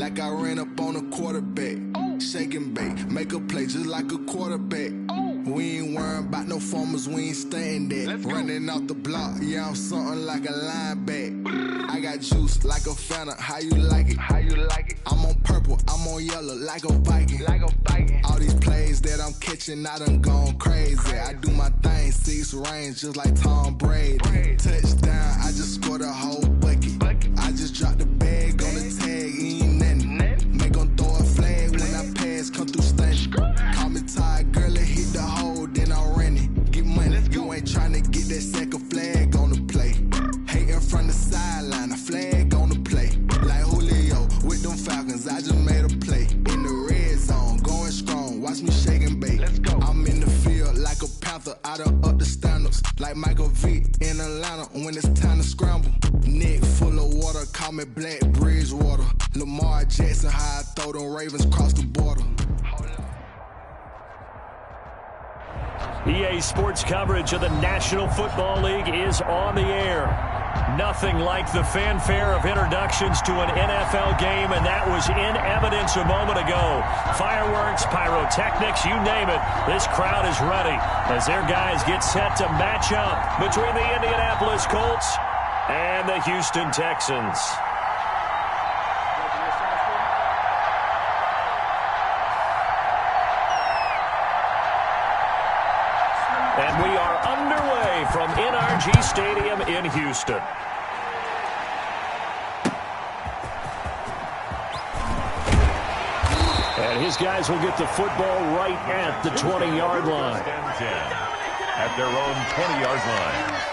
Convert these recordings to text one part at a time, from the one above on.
like I ran up on a quarterback. Shake and bake, make a play just like a quarterback. We ain't worrying about no formers, we ain't staying there. Running off the block, yeah, I'm something like a linebacker. I got juice like a Fanta, how you like it? How you like it? I'm on purple, I'm on yellow, like a Viking. Like a Viking. All these plays that I'm catching, I done gone crazy. I do my thing, 6 range, just like Tom Brady. Touchdown, I just scored a whole bucket. I just dropped the bag on the tag, ain't nothing. Make 'em throw a flag when I pass, come through stunning. Call me tired, girl, it hit the hole, then I ran it. Get money, you ain't tryna get that second flag on the play. Hating from the sideline, a flag on the play. Like Julio with them Falcons, I just made a play. In the red zone, going strong, watch me shake and bake. I'm in the field like a panther, I done up the standards. Like Michael Vick in Atlanta when it's time to scramble. Neck full of water, call me Black Bridgewater. Lamar Jackson, how I throw them Ravens cross the border. EA Sports coverage of the National Football League is on the air. Nothing like the fanfare of introductions to an NFL game, and that was in evidence a moment ago. Fireworks, pyrotechnics, you name it. This crowd is ready as their guys get set to match up between the Indianapolis Colts and the Houston Texans. And we are underway from NRG Stadium in Houston. And his guys will get the football right at the 20-yard line. At their own 20-yard line.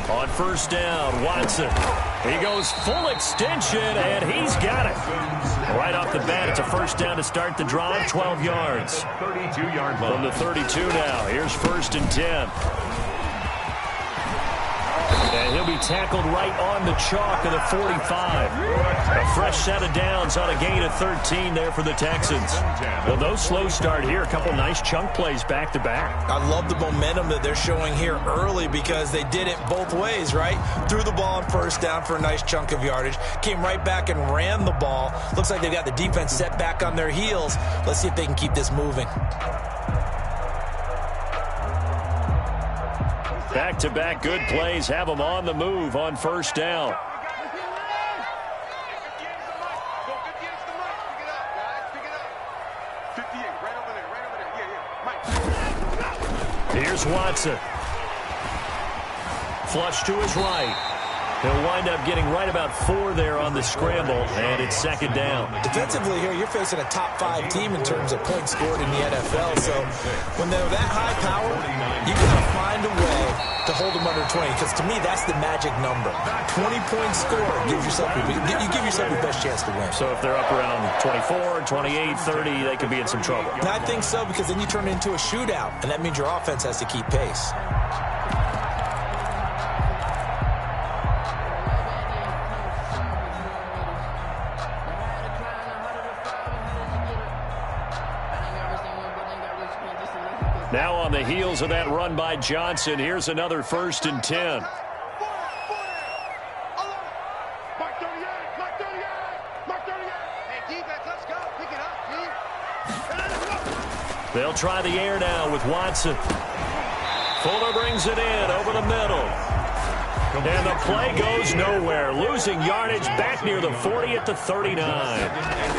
On first down, Watson. He goes full extension, and he's got it. Right off the bat, it's a first down to start the drive, 12 yards. 32-yard line. From the 32 now. Here's 1st and 10. And he'll be tackled right on the chalk of the 45. A fresh set of downs on a gain of 13 there for the Texans. Well, no slow start here. A couple nice chunk plays back-to-back. I love the momentum that they're showing here early because they did it both ways, right? Threw the ball on first down for a nice chunk of yardage. Came right back and ran the ball. Looks like they've got the defense set back on their heels. Let's see if they can keep this moving. Back-to-back good plays have them on the move on first down. Here's Watson. Flush to his right. He'll wind up getting right about 4 there on the scramble, and it's 2nd down. Defensively here, you're facing a top 5 team in terms of points scored in the NFL. So when they're that high power, you got to find a way to hold them under 20. Because to me, that's the magic number. 20-point score gives yourself you give yourself your best chance to win. So if they're up around 24, 28, 30, they could be in some trouble. And I think so, because then you turn it into a shootout, and that means your offense has to keep pace. Now on the heels of that run by Johnson, here's another 1st and 10. They'll try the air now with Watson. Fuller brings it in over the middle. And the play goes nowhere. Losing yardage back near the 40 at the 39.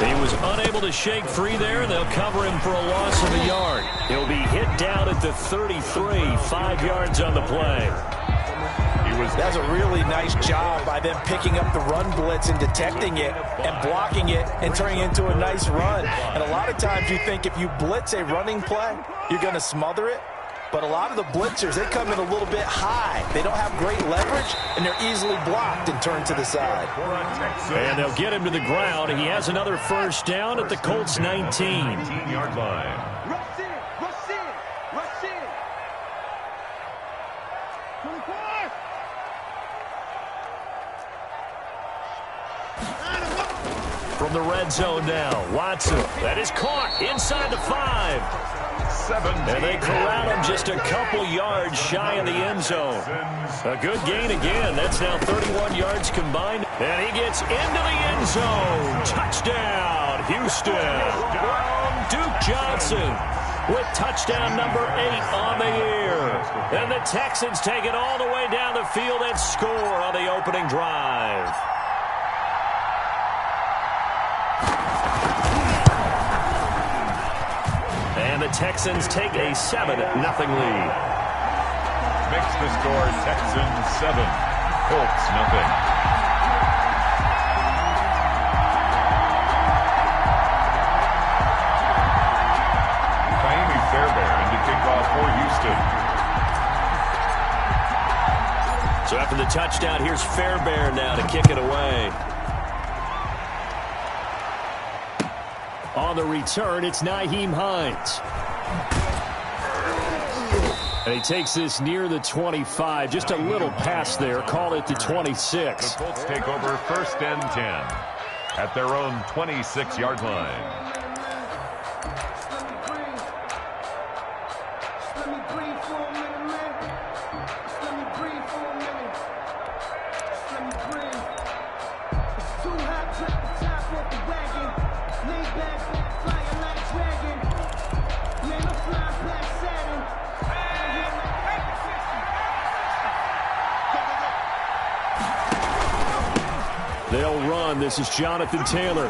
He was unable to shake free there, and they'll cover him for a loss of a yard. He'll be hit down at the 33, 5 yards on the play. was... That's a really nice job by them picking up the run blitz and detecting it and blocking it and turning it into a nice run. And a lot of times you think if you blitz a running play, you're going to smother it. But a lot of the blitzers, they come in a little bit high. They don't have great leverage, and they're easily blocked and turned to the side. And they'll get him to the ground. He has another first down at the Colts 19-yard line. Rush in, rush in, rush in. 24. From the red zone now, Watson. That is caught inside the 5. And they corral him just a couple yards shy of the end zone. A good gain again. That's now 31 yards combined. And he gets into the end zone. Touchdown, Houston. Duke Johnson with touchdown number 8 on the year. And the Texans take it all the way down the field and score on the opening drive. And the Texans take a 7-0 lead. Makes the score Texans 7, Colts 0. Naimi Fairbairn to kick off for Houston. So after the touchdown, here's Fairbairn now to kick it away. On the return, it's Nyheim Hines. And he takes this near the 25. Just a little pass there. Call it the 26. The Colts take over 1st and 10 at their own 26-yard line. They'll run. This is Jonathan Taylor.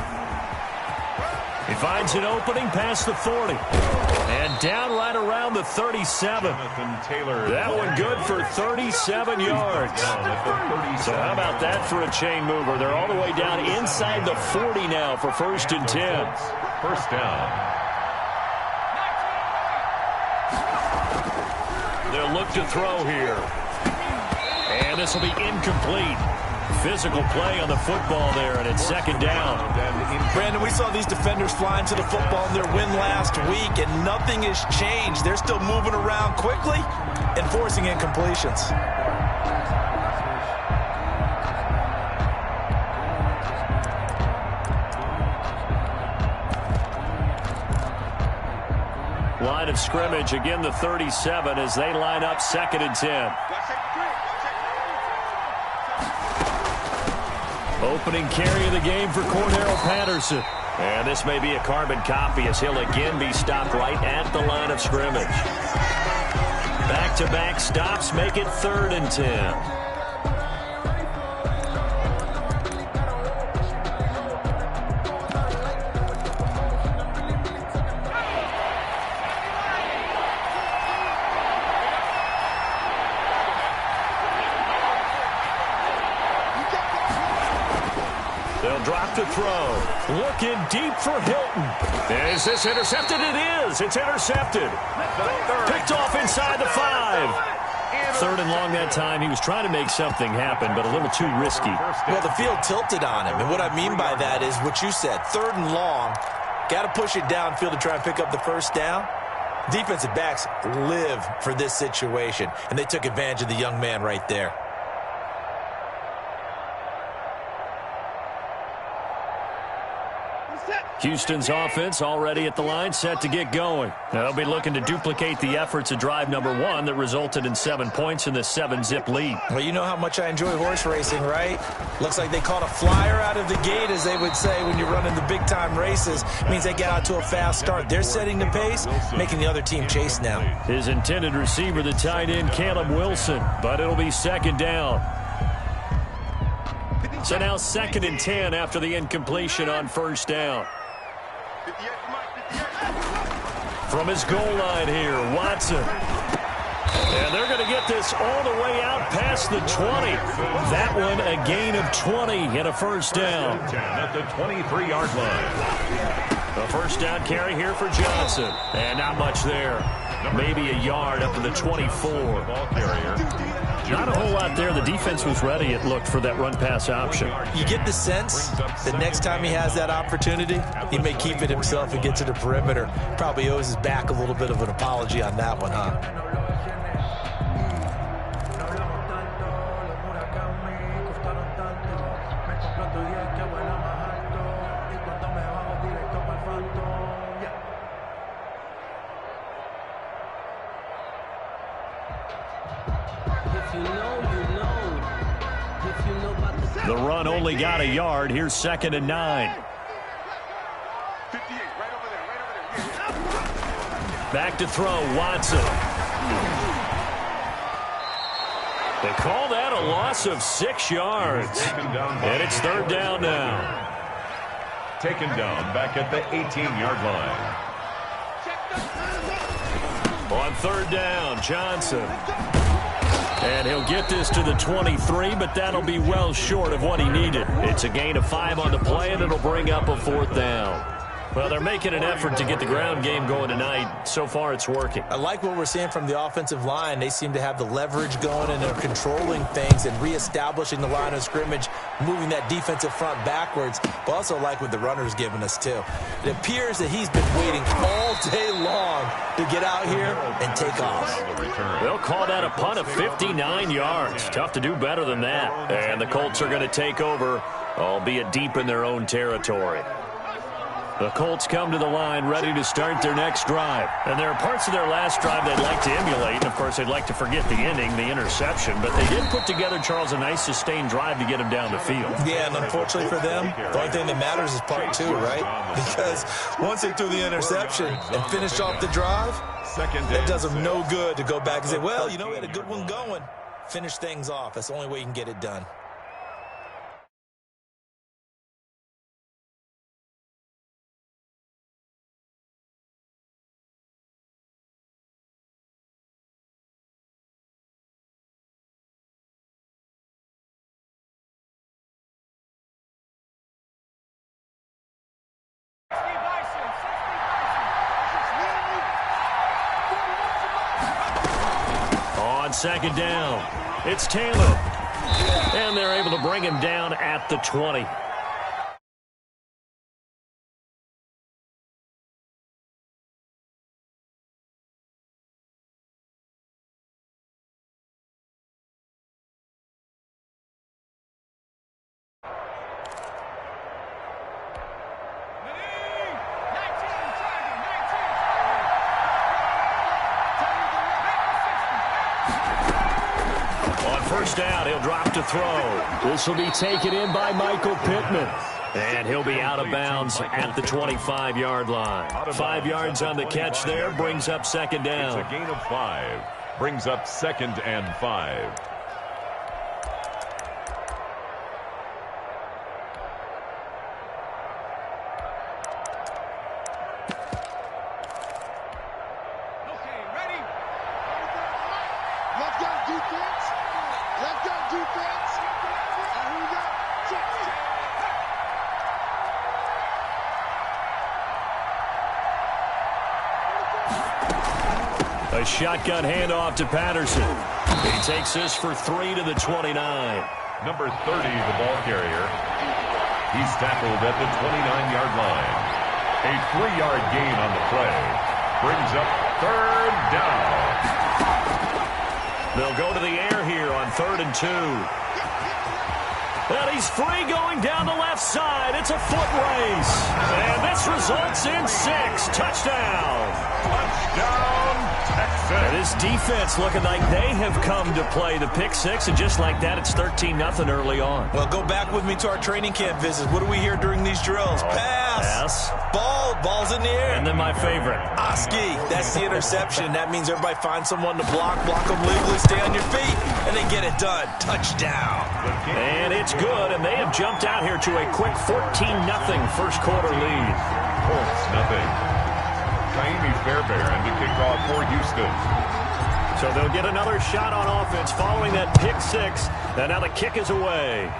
He finds an opening past the 40. And down right around the 37. Jonathan Taylor. That one good for 37 yards. So how about that for a chain mover? They're all the way down inside the 40 now for 1st and 10. First down. They'll look to throw here. And this will be incomplete. Physical play on the football there, and it's 2nd down. Brandon, we saw these defenders flying to the football in their win last week, and nothing has changed. They're still moving around quickly and forcing incompletions. Line of scrimmage, again the 37 as they line up 2nd and 10. Opening carry of the game for Cordero Patterson. And this may be a carbon copy as he'll again be stopped right at the line of scrimmage. Back-to-back stops make it 3rd and 10. They'll drop to throw. Looking deep for Hilton. Is this intercepted? It is. It's intercepted. Picked off inside the 5. 3rd and long that time. He was trying to make something happen, but a little too risky. Well, the field tilted on him. And what I mean by that is what you said. 3rd and long. Got to push it downfield to try and pick up the first down. Defensive backs live for this situation, and they took advantage of the young man right there. Houston's offense already at the line, set to get going. They'll be looking to duplicate the efforts of drive number 1 that resulted in 7 points in the 7-zip lead. Well, you know how much I enjoy horse racing, right? Looks like they caught a flyer out of the gate, as they would say when you're running the big-time races. It means they get out to a fast start. They're setting the pace, making the other team chase now. His intended receiver, the tight end, Caleb Wilson, but it'll be 2nd down. So now 2nd and 10 after the incompletion on 1st down. From his goal line here, Watson. And they're going to get this all the way out past the 20. That one a gain of 20 and a first down. 10 at the 23-yard line. A first down carry here for Johnson. And not much there. Maybe a yard up to the 24. Ball carrier. Not a whole lot there. The defense was ready, it looked, for that run-pass option. You get the sense that next time he has that opportunity, he may keep it himself and get to the perimeter. Probably owes his back a little bit of an apology on that one, huh? The run only got a yard. Here's 2nd and 9. 58, right over there. Back to throw, Watson. They call that a loss of 6 yards. And it's 3rd down now. Taken down back at the 18-yard line. On 3rd down, Johnson. And he'll get this to the 23, but that'll be well short of what he needed. It's a gain of 5 on the play, and it'll bring up a 4th down. Well, they're making an effort to get the ground game going tonight. So far, it's working. I like what we're seeing from the offensive line. They seem to have the leverage going, and they're controlling things and reestablishing the line of scrimmage, moving that defensive front backwards. But also like what the runner's giving us, too. It appears that he's been waiting all day long to get out here and take off. They'll call that a punt of 59 yards. Tough to do better than that. And the Colts are going to take over, albeit deep in their own territory. The Colts come to the line ready to start their next drive. And there are parts of their last drive they'd like to emulate. And, of course, they'd like to forget the ending, the interception. But they did put together, Charles, a nice sustained drive to get him down the field. Yeah, and unfortunately for them, the only thing that matters is part 2, right? Because once they threw the interception and finished off the drive, that does them no good to go back and say, well, you know, we had a good one going. Finish things off. That's the only way you can get it done. On 2nd down, it's Taylor. And they're able to bring him down at the 20. First down, he'll drop to throw. This will be taken in by Michael Pittman. And he'll be out of bounds at the 25-yard line. 5 yards on the catch there, brings up 2nd down. It's a gain of 5. Brings up 2nd and 5. A shotgun handoff to Patterson. He takes this for 3 to the 29. Number 30, the ball carrier. He's tackled at the 29-yard line. A 3-yard gain on the play. Brings up 3rd down. They'll go to the air here on 3rd and 2. And he's free going down the left side. It's a foot race. And this results in 6. Touchdown. Touchdown, Texas. And his defense looking like they have come to play the pick 6. And just like that, it's 13-0 early on. Well, go back with me to our training camp visits. What do we hear during these drills? Pass. Ball's in the air. And then my favorite. Oski. That's the interception. That means everybody finds someone to block them legally, stay on your feet, and they get it done. Touchdown. And it's good, and they have jumped out here to a quick 14-0 first quarter lead. Colts, nothing. Taimi Fairbairn to kick off for Houston. So they'll get another shot on offense following that pick six. And now the kick is away.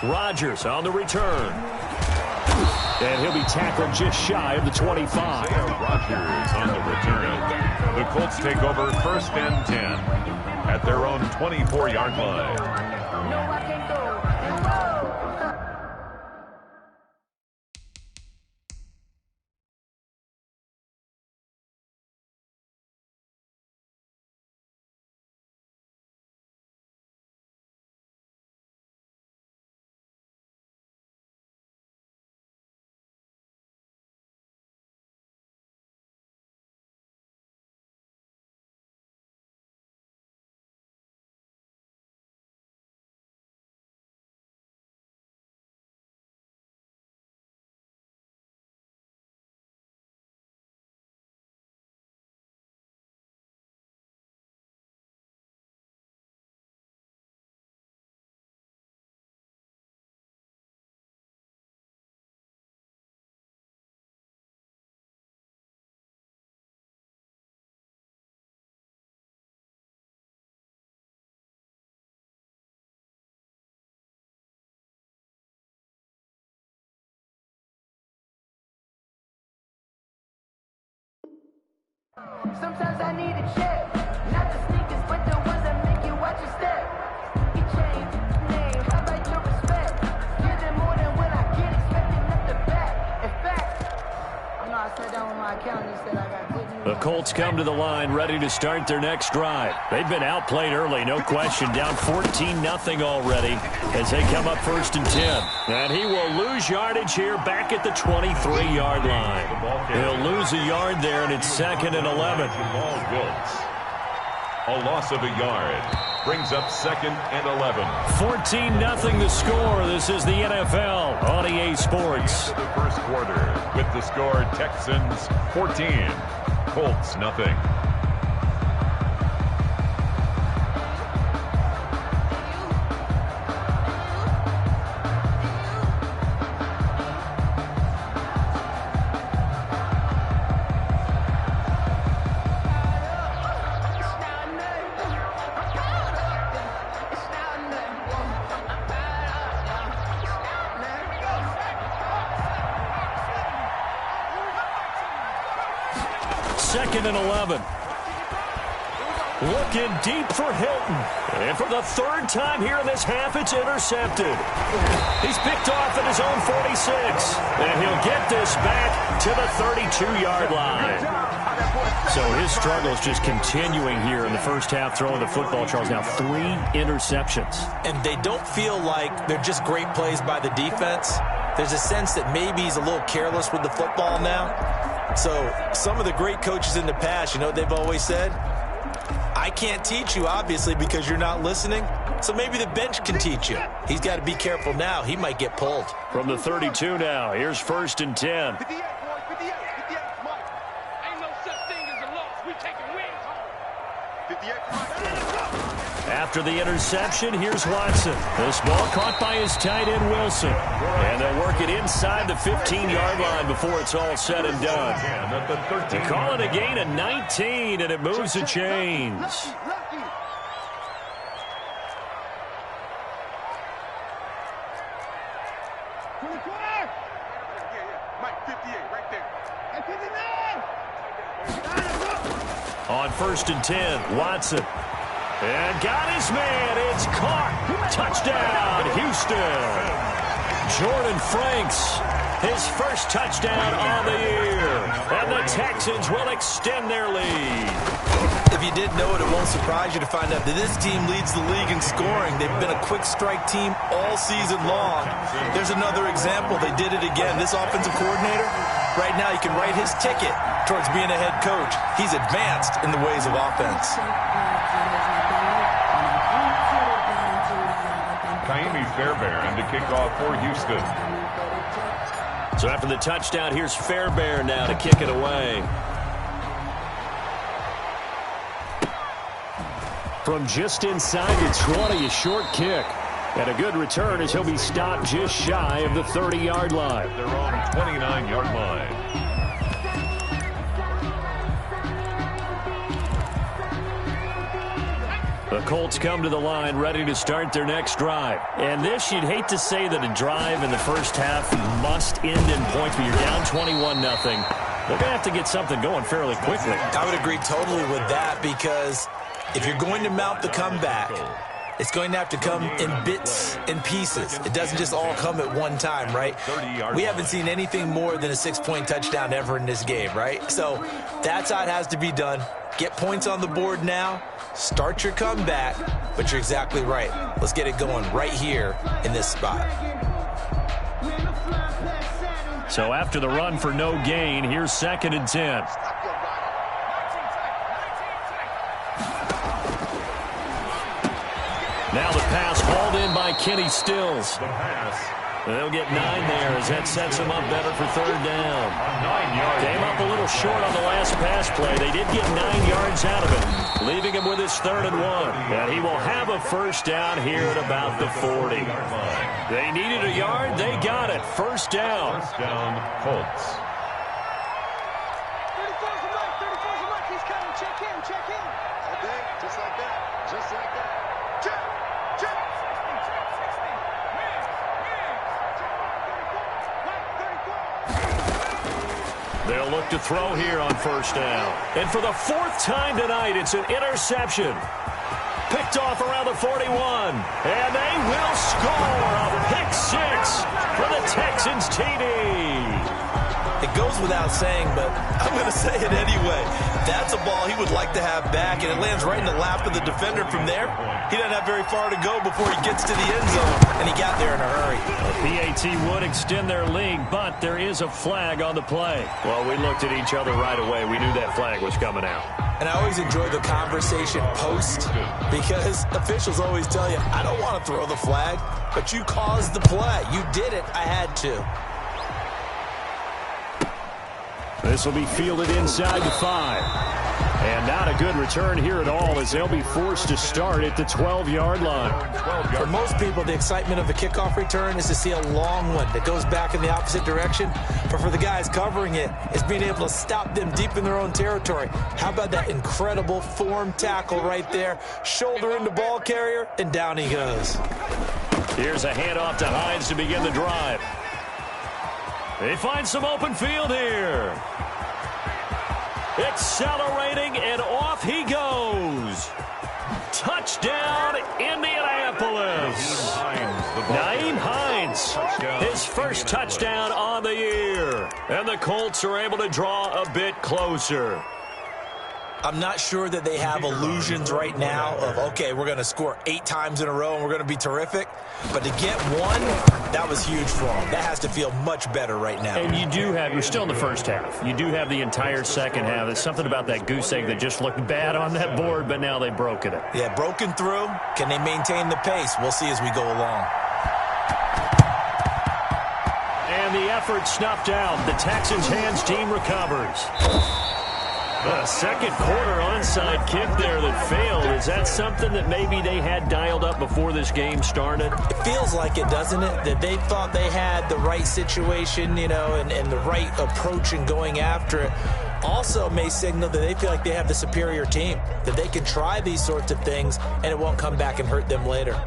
Rodgers on the return. And he'll be tackled just shy of the 25. Rodgers on the return. The Colts take over 1st and 10 at their own 24-yard line. Sometimes I need a check, not the sneakers, but the ones that make you watch your step. You change name, how about your respect? Give them more than what I get, expecting at the back. In fact, I know I sat down with my accountant and said I got good news. The Colts come to the line ready to start their next drive. They've been outplayed early, no question, down 14-0 already as they come up 1st and 10. And he will lose yardage here back at the 23-yard line. He'll lose a yard there, and it's 2nd and 11. A loss of a yard brings up 2nd and 11. 14-0 the score. This is the NFL on EA Sports. The first quarter with the score Texans 14, Colts nothing. Second and 11. Looking deep for Hilton. And for the 3rd time here in this half, it's intercepted. He's picked off at his own 46. And he'll get this back to the 32-yard line. So his struggles just continuing here in the first half, throwing the football, Charles. Now 3 interceptions. And they don't feel like they're just great plays by the defense. There's a sense that maybe he's a little careless with the football now. So some of the great coaches in the past, you know what they've always said? I can't teach you, obviously, because you're not listening. So maybe the bench can teach you. He's got to be careful now. He might get pulled. From the 32 now, here's 1st and 10. 58, boys, 58, 58, Mike. Ain't no such thing as a loss. We taking wins home. 58, Mike. After the interception, here's Watson. This ball caught by his tight end, Wilson. And they'll work it inside the 15-yard line before it's all said and done. They call it a gain of 19, and it moves the chains. Mike, 58, right there. On 1st and 10, Watson. And got his man. It's caught. Touchdown, Houston. Jordan Franks, his first touchdown on the year. And the Texans will extend their lead. If you didn't know it, it won't surprise you to find out that this team leads the league in scoring. They've been a quick strike team all season long. There's another example. They did it again. This offensive coordinator, right now you can write his ticket towards being a head coach. He's advanced in the ways of offense. Fairbairn to kick off for Houston. So after the touchdown, here's Fairbairn now to kick it away. From just inside the 20, a short kick. And a good return as he'll be stopped just shy of the 30-yard line. Their own 29-yard line. The Colts come to the line ready to start their next drive. And this, you'd hate to say that a drive in the first half must end in points, but you're down 21-0. They're going to have to get something going fairly quickly. I would agree totally with that, because if you're going to mount the comeback, it's going to have to come in bits and pieces. It doesn't just all come at one time, right? We haven't seen anything more than a 6-point touchdown ever in this game, right? So that's how it has to be done. Get points on the board now. Start your comeback. But you're exactly right. Let's get it going right here in this spot. So after the run for no gain, here's 2nd and 10. Now the pass hauled in by Kenny Stills. They'll get 9 there as that sets them up better for 3rd down. Came up a little short on the last pass play. They did get 9 yards out of it, leaving him with his 3rd and 1. And he will have a 1st down here at about the 40. They needed a yard. They got it. 1st down. 1st down, Colts. 34's a mark. 34's a mark. He's coming. Check in. Check in. Okay. Just like that. Just like that. Check. Check. 16. They'll look to throw here on 1st down. And for the 4th time tonight, it's an interception. Picked off around the 41. And they will score a pick 6 for the Texans TD. It goes without saying, but I'm going to say it anyway. That's a ball he would like to have back, and it lands right in the lap of the defender from there. He doesn't have very far to go before he gets to the end zone, and he got there in a hurry. The PAT would extend their lead, but there is a flag on the play. Well, we looked at each other right away. We knew that flag was coming out. And I always enjoy the conversation post, because officials always tell you, I don't want to throw the flag, but you caused the play. You did it. I had to. This will be fielded inside the 5. And not a good return here at all, as they'll be forced to start at the 12-yard line. For most people, the excitement of a kickoff return is to see a long one that goes back in the opposite direction. But for the guys covering it, it's being able to stop them deep in their own territory. How about that incredible form tackle right there? Shoulder into ball carrier, and down he goes. Here's a handoff to Hines to begin the drive. They find some open field here. Accelerating, and off he goes. Touchdown, Indianapolis. Nyheim Hines, his first touchdown on the year. And the Colts are able to draw a bit closer. I'm not sure that they have illusions right now of, okay, we're going to score 8 times in a row and we're going to be terrific. But to get one, that was huge for them. That has to feel much better right now. And you do have, you're still in the first half. You do have the entire second half. There's something about that goose egg that just looked bad on that board, but now they've broken it. Yeah, broken through. Can they maintain the pace? We'll see as we go along. And the effort snuffed out. The Texans' hands team recovers. A second quarter onside kick there that failed. Is that something that maybe they had dialed up before this game started? It feels like it, doesn't it? That they thought they had the right situation, you know, and the right approach in going after it. Also may signal that they feel like they have the superior team, that they can try these sorts of things and it won't come back and hurt them later.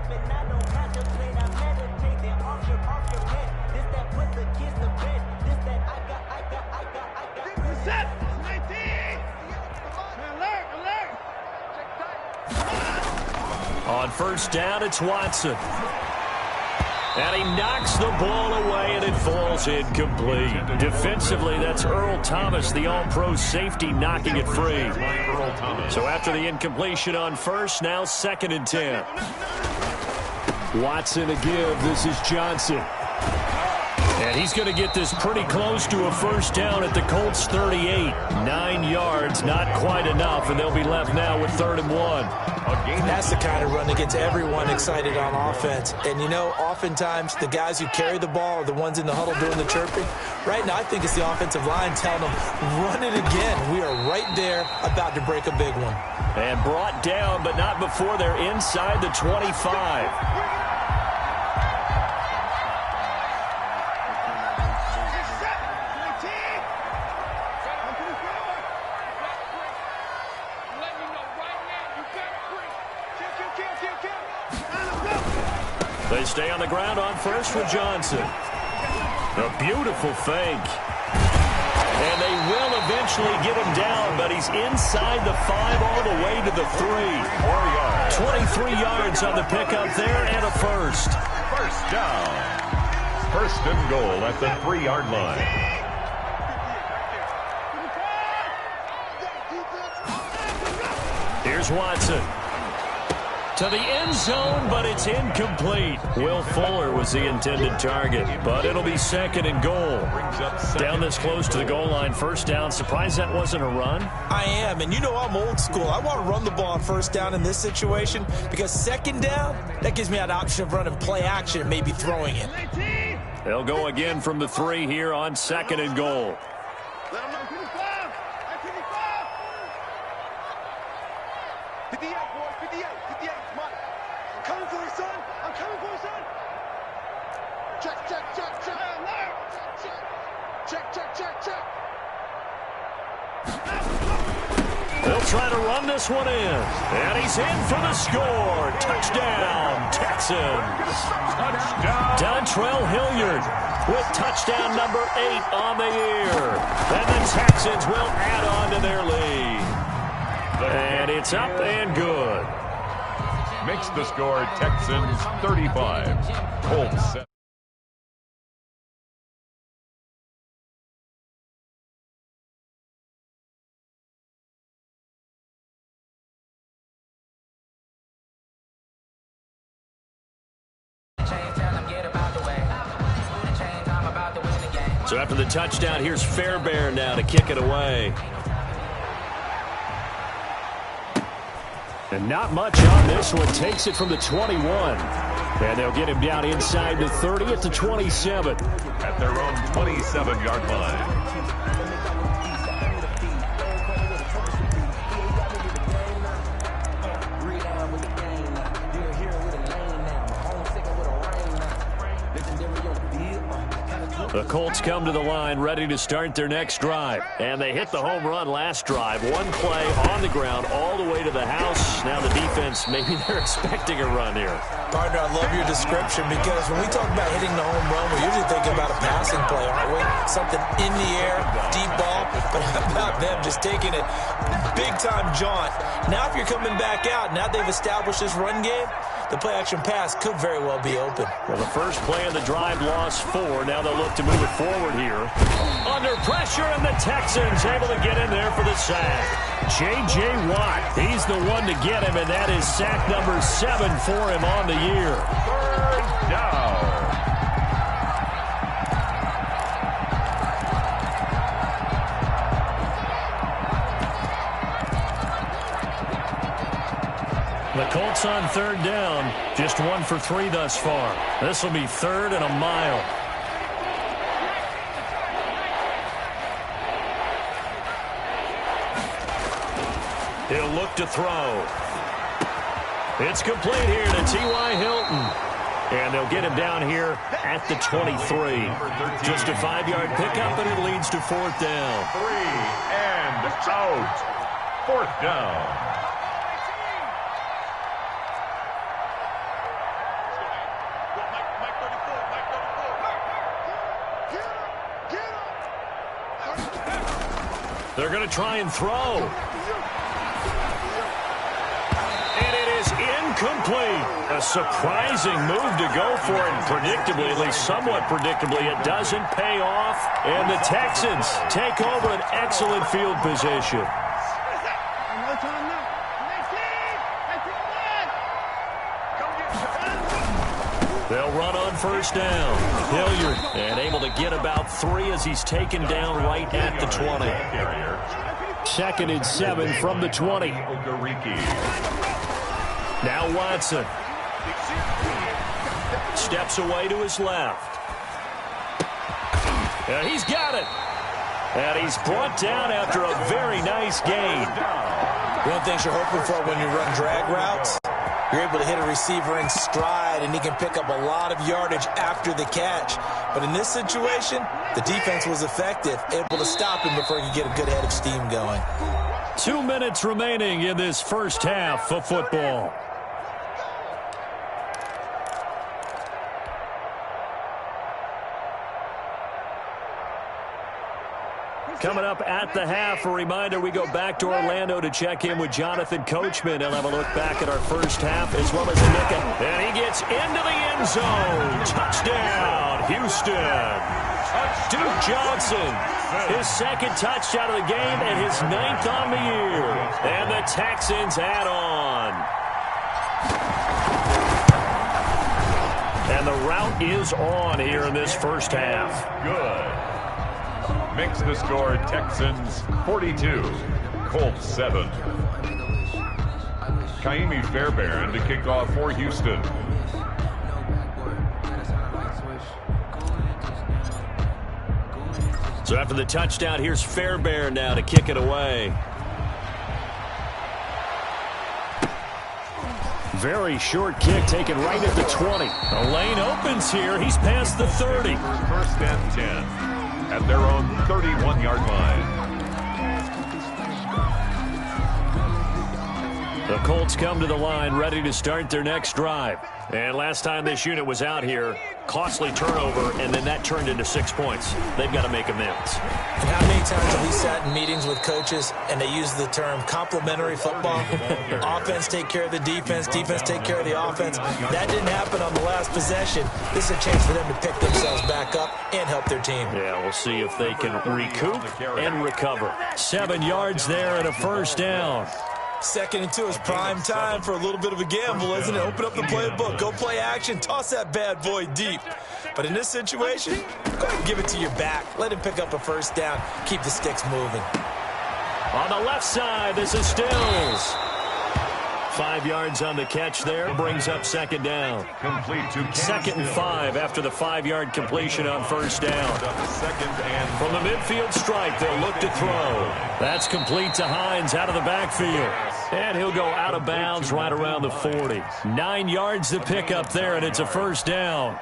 On first down, it's Watson. And he knocks the ball away, and it falls incomplete. Defensively, that's Earl Thomas, the all-pro safety, knocking it free. So after the incompletion on first, now 2nd and 10. Watson a give. This is Johnson. And he's going to get this pretty close to a first down at the Colts 38. 9 yards, not quite enough, and they'll be left now with 3rd and 1. That's the kind of run that gets everyone excited on offense. And, you know, oftentimes the guys who carry the ball are the ones in the huddle doing the chirping. Right now, I think it's the offensive line telling them, run it again. We are right there about to break a big one. And brought down, but not before they're inside the 25. They stay on the ground on first with Johnson. A beautiful fake. And they will eventually get him down, but he's inside the 5 all the way to the 3. 23 yards on the pickup there and a first. First down. First and goal at the 3-yard line. Here's Watson. To the end zone, but it's incomplete. Will Fuller was the intended target, but it'll be second and goal. Down this close to the goal line, first down. Surprised that wasn't a run? I am, and you know I'm old school. I want to run the ball on first down in this situation because second down, that gives me that option of running play action and maybe throwing it. They'll go again from the 3 here on second and goal. They'll try to run this one in. And he's in for the score. Touchdown, Texans. Touchdown. Dontrell Hilliard with touchdown number 8 on the year. And the Texans will add on to their lead. And it's up and good. Makes the score Texans 35. Colts 7. So after the touchdown, here's Fairbairn now to kick it away. And not much on this one. Takes it from the 21. And they'll get him down inside the 30 at the 27. At their own 27-yard line. The Colts come to the line ready to start their next drive. And they hit the home run last drive. One play on the ground all the way to the house. Now the defense, maybe they're expecting a run here. Partner, I love your description because when we talk about hitting the home run, we're usually thinking about a passing play, aren't we? Something in the air, deep ball. But how about them just taking it big-time jaunt? Now if you're coming back out, now they've established this run game, the play-action pass could very well be open. Well, the first play of the drive lost 4. Now they'll look to move it forward here. Under pressure, and the Texans able to get in there for the sack. J.J. Watt, he's the one to get him, and that is sack number 7 for him on the year. Third down. The Colts on third down, just 1 for 3 thus far. This will be third and a mile. He'll look to throw. It's complete here to T.Y. Hilton. And they'll get him down here at the 23. Just a 5-yard pickup, and it leads to fourth down. 3 and out. Fourth down. They're going to try and throw. And it is incomplete. A surprising move to go for it. Predictably, at least somewhat predictably, it doesn't pay off. And the Texans take over an excellent field position. They'll run on first down. Hilliard, and able to get about 3 as he's taken down right at the 20. Second and 7 from the 20. Now Watson. Steps away to his left. And he's got it. And he's brought down after a very nice gain. One of the things you're hoping for when you run drag routes, you're able to hit a receiver in stride, and he can pick up a lot of yardage after the catch. But in this situation, the defense was effective, able to stop him before he could get a good head of steam going. 2 minutes remaining in this first half of football. Coming up at the half, a reminder, we go back to Orlando to check in with Jonathan Coachman. He'll have a look back at our first half as well as a look at. And he gets into the end zone. Touchdown, Houston. Duke Johnson, his second touchdown of the game and his 9th on the year. And the Texans add on. And the route is on here in this first half. Good. Makes the score Texans 42, Colts 7. Kaimi Fairbairn to kick off for Houston. So after the touchdown, here's Fairbairn now to kick it away. Very short kick taken right at the 20. The lane opens here. He's past the 30. First and 10. At their own 31-yard line. The Colts come to the line ready to start their next drive. And last time this unit was out here, costly turnover, and then that turned into 6 points. They've got to make amends. And how many times have we sat in meetings with coaches and they use the term complementary football? Offense take care of the defense, defense take care of the offense. That didn't happen on the last possession. This is a chance for them to pick themselves back up and help their team. Yeah, we'll see if they can recoup and recover. 7 yards there and a first down. 2nd and 2 is prime time for a little bit of a gamble, isn't it? Open up the playbook, go play action, toss that bad boy deep. But in this situation, go ahead and give it to your back. Let him pick up a first down. Keep the sticks moving. On the left side, this is Stills. 5 yards on the catch there, brings up 2nd down. Complete to 2nd and 5 after the 5-yard completion on first down. From the midfield stripe, they'll look to throw. That's complete to Hines out of the backfield. And he'll go out of bounds right around the 40. 9 yards to pick up there, and it's a first down.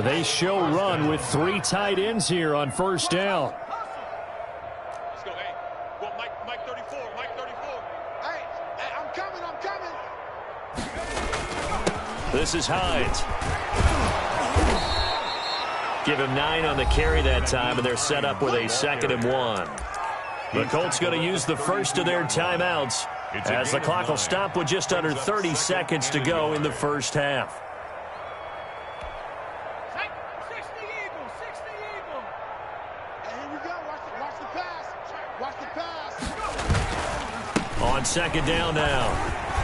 They show run with 3 tight ends here on first down. Let's go, hey. Well, Mike 34, Mike 34. Hey, I'm coming. This is Hines. Give him 9 on the carry that time, and they're set up with a 2nd and 1. The Colts going to use the first of their timeouts as the clock will stop with just under 30 seconds to go in the first half. 60 Eagle. Hey, here we go. Watch the pass. Watch the pass. On 2nd down now,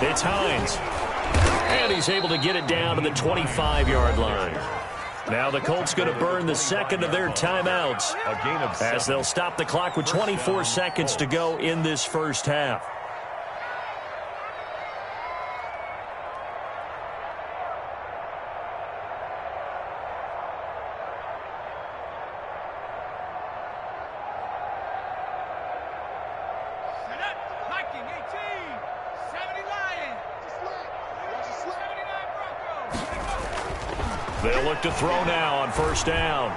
it's Hines. And he's able to get it down to the 25-yard line. Now the Colts going to burn the 2nd of their timeouts as they'll stop the clock with 24 seconds to go in this first half. They'll look to throw now on first down.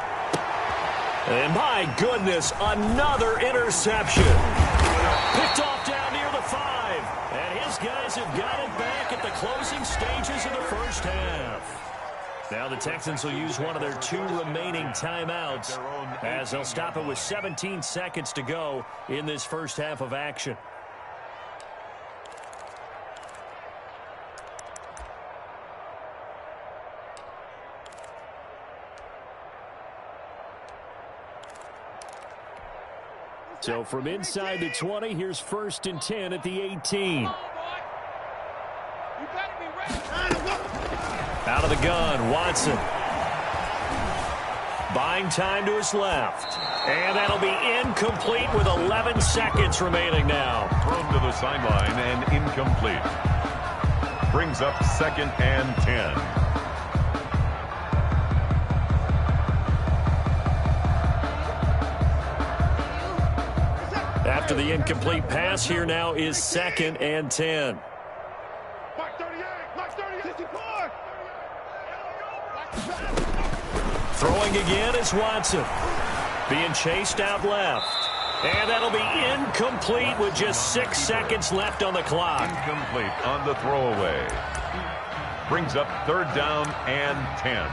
And my goodness, another interception. Picked off down near the 5. And his guys have got it back at the closing stages of the first half. Now the Texans will use one of their 2 remaining timeouts as they'll stop it with 17 seconds to go in this first half of action. So from inside the 20, here's 1st and 10 at the 18. Out of the gun, Watson. Buying time to his left. And that'll be incomplete with 11 seconds remaining now. Thrown to the sideline and incomplete. Brings up 2nd and 10. After the incomplete pass, here now is 2nd and 10. Mike 38, Mike 38, 54. Throwing again is Watson. Being chased out left. And that'll be incomplete with just 6 seconds left on the clock. Incomplete on the throwaway. Brings up 3rd down and 10.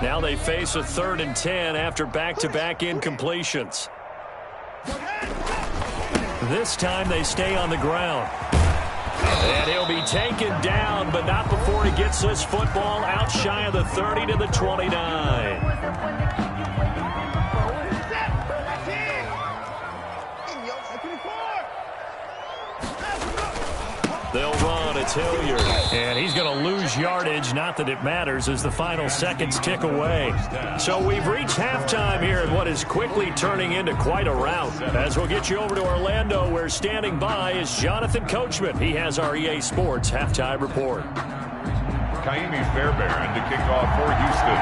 Now they face a 3rd and 10 after back-to-back incompletions. This time they stay on the ground. And he'll be taken down, but not before he gets this football out shy of the 30 to the 29. They'll run. It's Hilliard. And he's going to lose yardage. Not that it matters as the final seconds tick away. So we've reached halftime here in what is quickly turning into quite a rout. As we'll get you over to Orlando, where standing by is Jonathan Coachman. He has our EA Sports halftime report. Kaimi Fairbairn to kick off for Houston.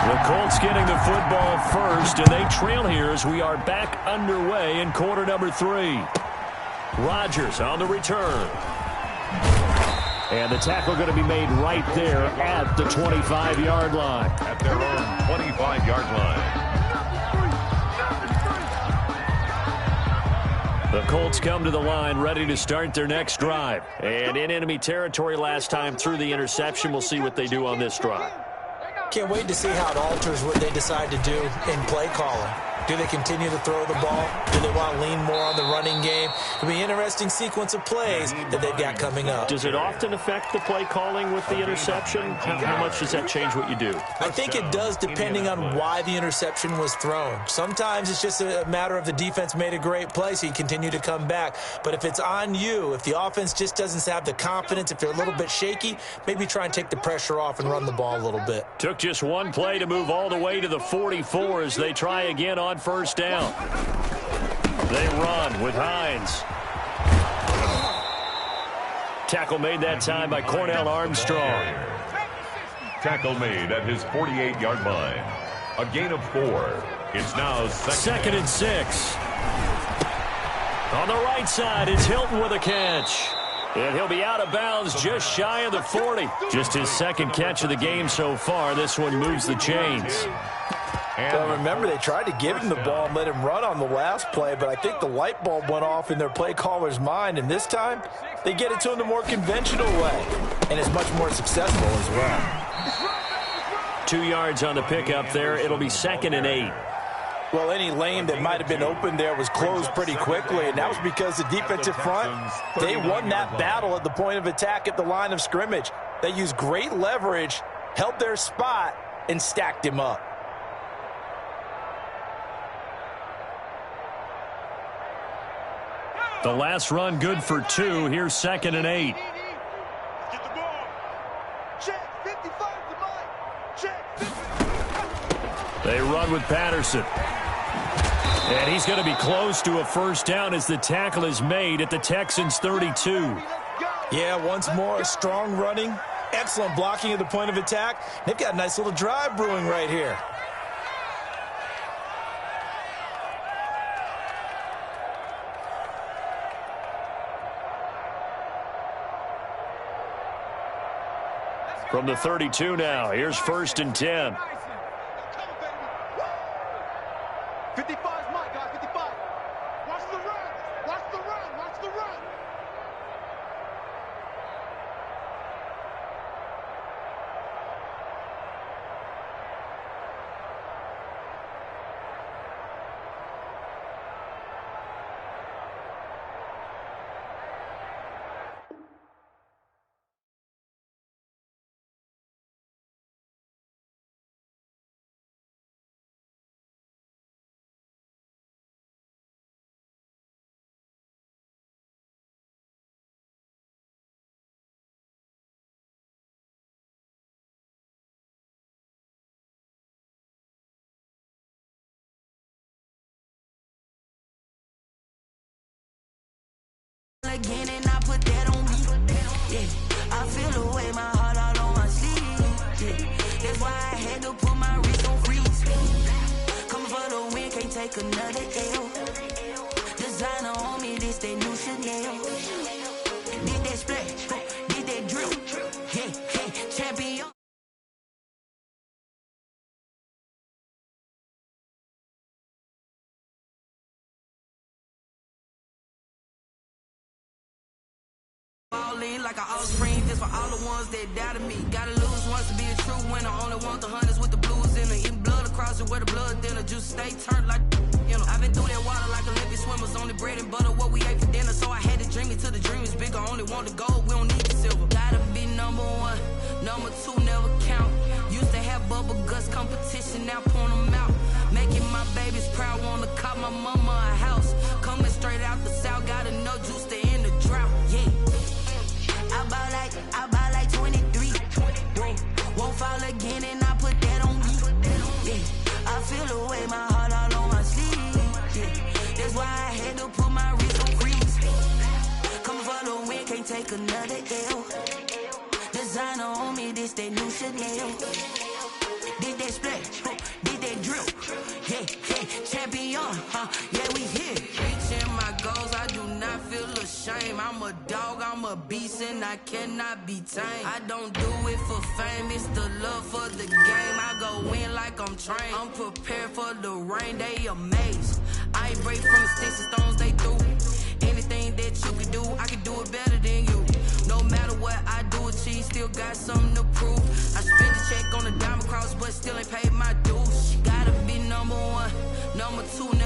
The Colts getting the football first, and they trail here as we are back underway in quarter number 3. Rodgers on the return. And the tackle going to be made right there at the 25-yard line. At their own 25-yard line. The Colts come to the line ready to start their next drive. And in enemy territory last time through the interception. We'll see what they do on this drive. Can't wait to see how it alters what they decide to do in play calling. Do they continue to throw the ball? Do they want to lean more on the running game? It'll be an interesting sequence of plays that they've got coming up. Does it often affect the play calling with the interception? How much does that change what you do? I think it does, depending on why the interception was thrown. Sometimes it's just a matter of the defense made a great play, so you continue to come back. But if it's on you, if the offense just doesn't have the confidence, if they're a little bit shaky, maybe try and take the pressure off and run the ball a little bit. Took just one play to move all the way to the 44 as they try again on first down. They run with Hines. Tackle made that time by Cornell Armstrong. Tackle made at his 48-yard line. A gain of 4. It's now second and 6. On the right side, it's Hilton with a catch. And he'll be out of bounds just shy of the 40. Just his second catch of the game so far. This one moves the chains. Well, remember, they tried to give him the ball and let him run on the last play, but I think the light bulb went off in their play caller's mind, and this time they get it to him the more conventional way, and it's much more successful as well. 2 yards on the pickup there. It'll be 2nd and 8. Well, any lane that might have been open there was closed pretty quickly, and that was because the defensive front, they won that battle at the point of attack at the line of scrimmage. They used great leverage, held their spot, and stacked him up. The last run good for 2. Here's 2nd and 8. Get the ball. Check. 55 to Mike. Check. 50. They run with Patterson. And he's going to be close to a first down as the tackle is made at the Texans' 32. Yeah, once more, strong running, excellent blocking at the point of attack. They've got a nice little drive brewing right here. From the 32 now, here's 1st and 10. 55. Again, and I put that on me. Yeah, I feel the way, my heart all on my sleeve. Yeah, that's why I had to put my wrist on freeze. Coming for the win, can't take another L. Designer on me, this that new Chanel. Did that splash, did that drill. Yeah, champion. All in like an offspring, this for all the ones that doubted me. Gotta lose once to be a true winner. Only want the hunters with the blues in it. Eating blood across it where the blood dinner. Juice stay turned like, you know. I've been through that water like Olympic swimmers. Only bread and butter, what we ate for dinner. So I had to dream it till the dream is bigger. Only want the gold, we don't need the silver. Gotta be number one, number two never count. Used to have bubble guts competition, now point them out. Making my babies proud, wanna cop my mama a house. Coming straight out the south, got enough juice to end the drought, yeah. I buy like 23. Whoa, won't fall again and I put that on me. Yeah, I feel the way, my heart all on my sleeve. Yeah, that's why I had to put my wrist on freeze. Coming for the win, can't take another L. Designer on me, this that new Chanel. Did that splash, did that drill. Yeah, yeah, champion, yeah, we here. Reaching my goals, I do not feel ashamed. I'm a dog, I'm a beast, and I cannot be tamed. I don't do it for fame, it's the love for the game. I go in like I'm trained. I'm prepared for the rain, they amazed. I ain't break from the sticks and stones they threw. Anything that you can do, I can do it better than you. No matter what I do, achieve, still got something to prove. I spent the check on the diamond cross, but still ain't paid my dues. Gotta be number one, number two.